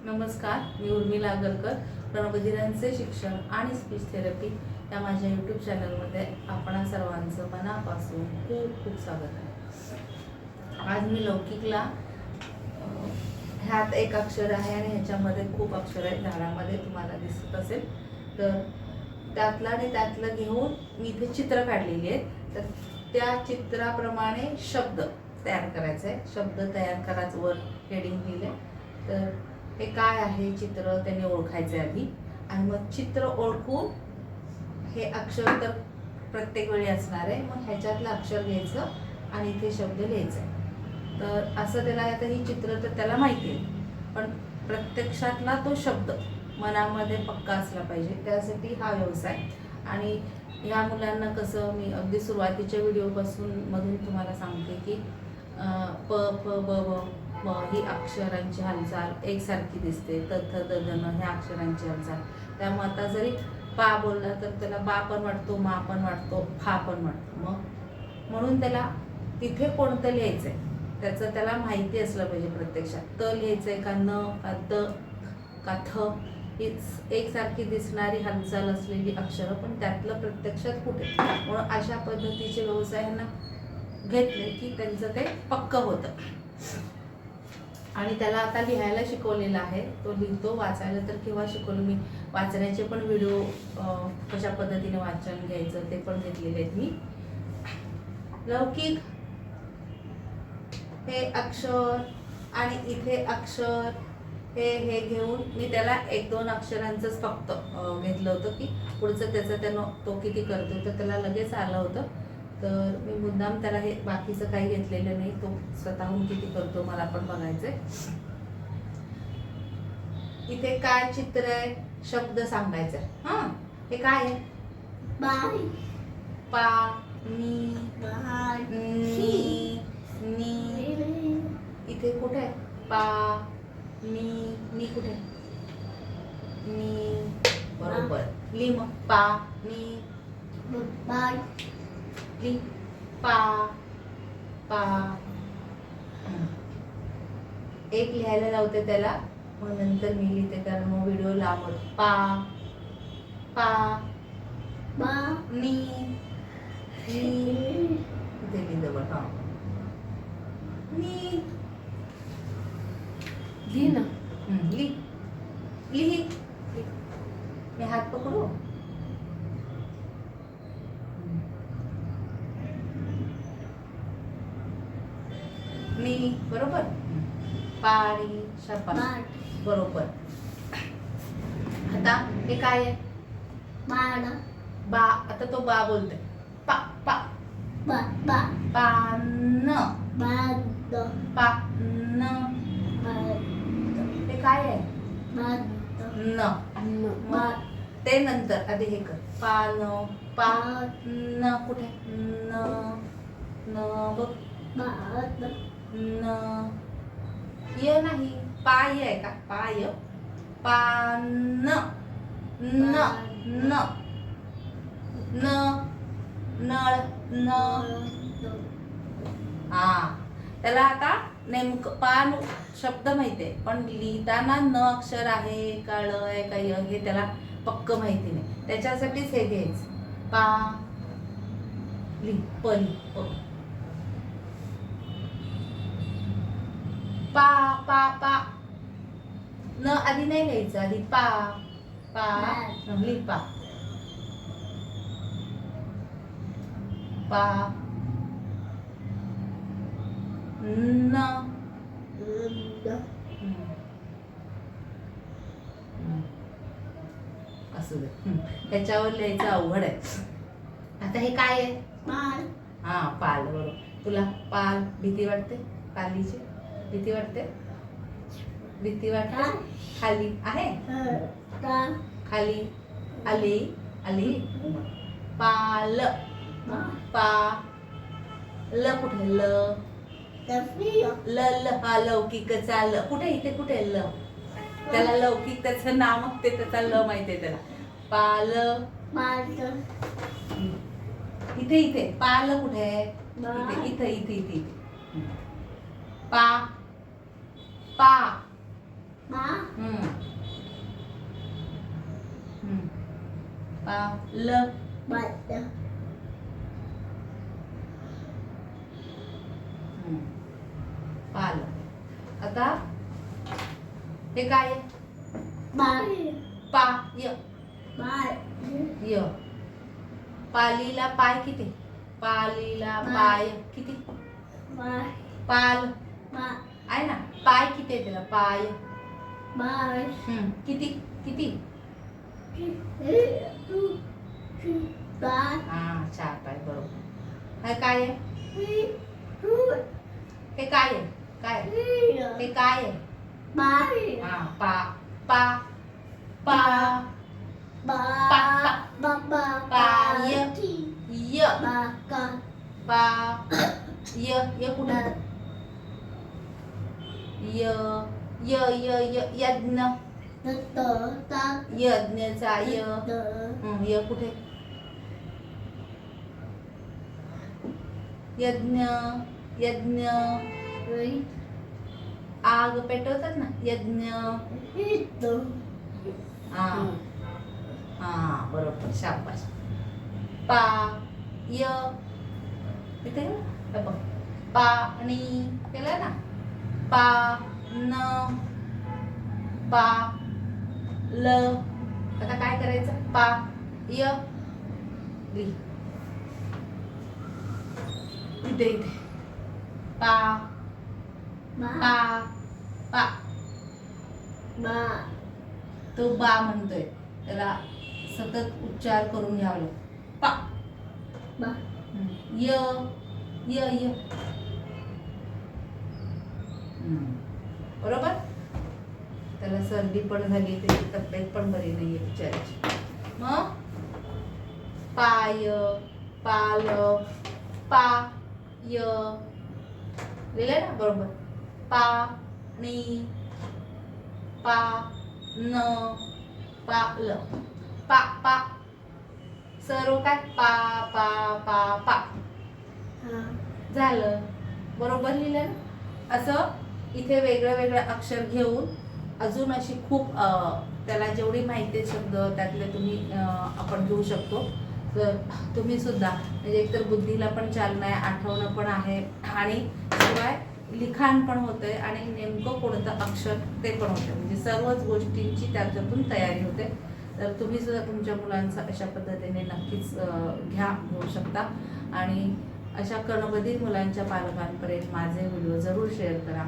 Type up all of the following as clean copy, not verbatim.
नमस्कार, मी उर्मिला आगरकर. प्रणवधिरांचे शिक्षण आणि स्पीच थेरपी या माझ्या यूट्यूब चॅनलमध्ये आपणा सर्वांचं मनापासून खूप खूप स्वागत आहे. आज मी लौकिकला ह्यात एक अक्षर आहे आणि ह्याच्यामध्ये खूप अक्षर आहेत, झाडामध्ये तुम्हाला दिसत असेल. तर त्यातलं आणि त्यातलं घेऊन मी इथे चित्र काढलेली आहेत. तर त्या चित्राप्रमाणे शब्द तयार करायचा आहे. शब्द तयार करायचं वर हेडिंग दिले. तर हे काय आहे चित्र त्याने ओळखायचे आधी, आणि मग चित्र ओळखून हे अक्षर तर प्रत्येक वेळी असणार आहे. मग ह्याच्यातलं अक्षर घ्यायचं आणि इथे शब्द लिहायचा. तर असं त्याला आता ही चित्र तर त्याला माहिती आहे, पण प्रत्यक्षातला तो शब्द मनामध्ये पक्का असला पाहिजे. त्यासाठी हा व्यवसाय. आणि ह्या मुलांना कसं मी अगदी सुरुवातीच्या व्हिडिओपासून मधून तुम्हाला सांगते की प फ ब ब म ही अक्षरांची हालचाल एकसारखी दिसते. त थ द ध न ह्या अक्षरांची हालचाल. त्यामुळे आता जरी पा बोलला तर त्याला बा पण वाटतो, मा पण वाटतो, फा पण वाटतो. मग म्हणून त्याला तिथे कोणतं लिहायचं आहे त्याचं त्याला माहिती असलं पाहिजे. प्रत्यक्षात त लिहायचं आहे का न का द का थ ही एकसारखी दिसणारी हालचाल असलेली अक्षरं, पण त्यातलं प्रत्यक्षात कुठे. म्हणून अशा पद्धतीचे व्यवसायांना घेतले की त्यांचं ते पक्कं होतं. आणि त्याला आता लिहायला शिकवलेला आहे, तो लिहितो. वाचायला तर केव्हा शिकवलं मी. वाचण्याचे पण व्हिडिओ कशा पद्धतीने वाचन घ्यायचं ते पण घेतलेले आहेत मी. लौकिक हे अक्षर आणि इथे अक्षर हे घेऊन मी त्याला 1-2 अक्षरांचंच फक्त घेतलं होतं की पुढचं त्याचं तो किती करतो तर त्याला लगेच आलं होतं. तर मी मुद्दाम त्याला हे बाकीचं काही घेतलेलं नाही. तो स्वतःहून किती करतो मला पण बघायचंय. इथे काय चित्र आहे, शब्द सांगायचा. हा, हे काय आहे? बाई, पाणी, नी, नी. इथे कुठे आहे? पा नी, नी कुठे? नी. बरोबर. ली मग पा नी. बाई, ली पा पा. एक लिहायला लावते त्याला, मग नंतर मी लिहिते कारण मग व्हिडिओ लांब होतो. पा पा बा, नी नी. इथे लिहिलं बघ. हा, नी. लिही ना. लिही लिही. मी हात पकडू. नी. बरोबर. पाणी. शाबास. बरोबर. आता हे काय आहे? बाळ, बा. आता तो बा बोलतोय. पा पा बा, बा, पान. बांध, पान. बांध, हे काय आहे? बांध, न. मग ते नंतर आधी हे कर. पान. पान कुठे? न. न बघ. बांध, न. य नाही. पाय आहे का? पाय. पान. न. न. नळ. न. हा, त्याला आता नेमकं पान शब्द माहितीये, पण लिहिताना न अक्षर आहे का ळ आहे का य हे त्याला पक्क माहिती नाही. त्याच्यासाठीच हे घ्यायचं. पा लिह. पली. पा पा पा. न आधी नाही लिहायचं, आधी पा पा. लिह पा पा. न. असू दे. ह्याच्यावर लिहायचं अवघड आहे. आता हे काय आहे? बाळ, हा, पाल. बरोबर. तुला पाल भीती वाटते? पालीची भीती वाटते? भीती वाटते? खाली आहे? खाली आली आली. पाल. पा ल कुठे? ल. ल ल. हा, लौकिकचा ल कुठे? इथे कुठे ल? त्याला लौकिक त्याचं नाव ते त्याचा ल माहितीये त्याला. पाल. इथे इथे पाल कुठे आहे? इथे इथे इथे इथे इथे. पा पा बा हम्म. हम्म. पाल. बद हम्म. पाल. आता हे काय आहे? बाय पाय. बाय य. पालीला पाय किती? पालीला पाय किती? बाय पाल बा आहे ना, पाय किती आहे त्याला? पाय. बाय किती किती? बाय हा, 4 पाय, बरोबर. हे काय आहे? हे काय आहे? काय आहे? हे काय आहे? बाय हा, पा. पा. पा. पाय. य. पा. य कुठे? य. य य य यज्ञ. यज्ञचा य. य कुठे? यज्ञ. यज्ञ. आग पेटवतात ना, यज्ञ. हा. हा, बरोबर, शाबास. पा. य. इथे हे बघ, पाणी केलं ना. पा. न. पा. ल. आता काय करायचं? पा. य. ली. इथे इथे. पा. पा. पा. तो बा म्हणतोय, त्याला सतत उच्चार करून घ्यावा लागतो. पा. य. य य. बरोबर. त्याला सर्दी पण झाली, त्याची तब्येत पण बरी नाहीये बिचाराची. मग पाय. पाल. पाय. लिहिलंय ना, बरोबर. पाणी. पा. न. पाल. पा. पा. सर्व काय? पा. पा. पा. पा. झालं. बरोबर लिहिलं ना. असं इथे वेगळं वेगळं अक्षर घेऊन अजून अशी खूप त्याला जेवढी माहिती आहे शब्द त्यातले तुम्ही आपण घेऊ शकतो. तर तुम्ही सुद्धा म्हणजे एकतर बुद्धीला पण चालना आहे, आठवणं पण आहे आणि शिवाय लिखाण पण होतंय आणि नेमकं कोणतं अक्षर ते पण होतं, म्हणजे सर्वच गोष्टींची त्याच्यातून तयारी होते. तर तुम्ही सुद्धा तुमच्या मुलांचा अशा पद्धतीने नक्कीच घेऊ शकता आणि अशा कर्णबधिर मुलांच्या पालकांपर्यंत माझे व्हिडिओ जरूर शेअर करा.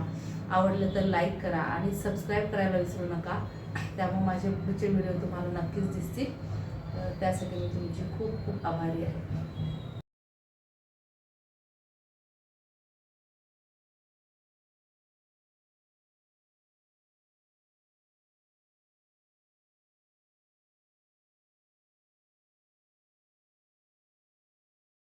आवडलं तर लाईक करा आणि सबस्क्राईब करायला विसरू नका. त्यामुळे माझे पुढचे व्हिडिओ तुम्हाला नक्कीच दिसतील. त्यासाठी मी तुमची खूप खूप आभारी आहे.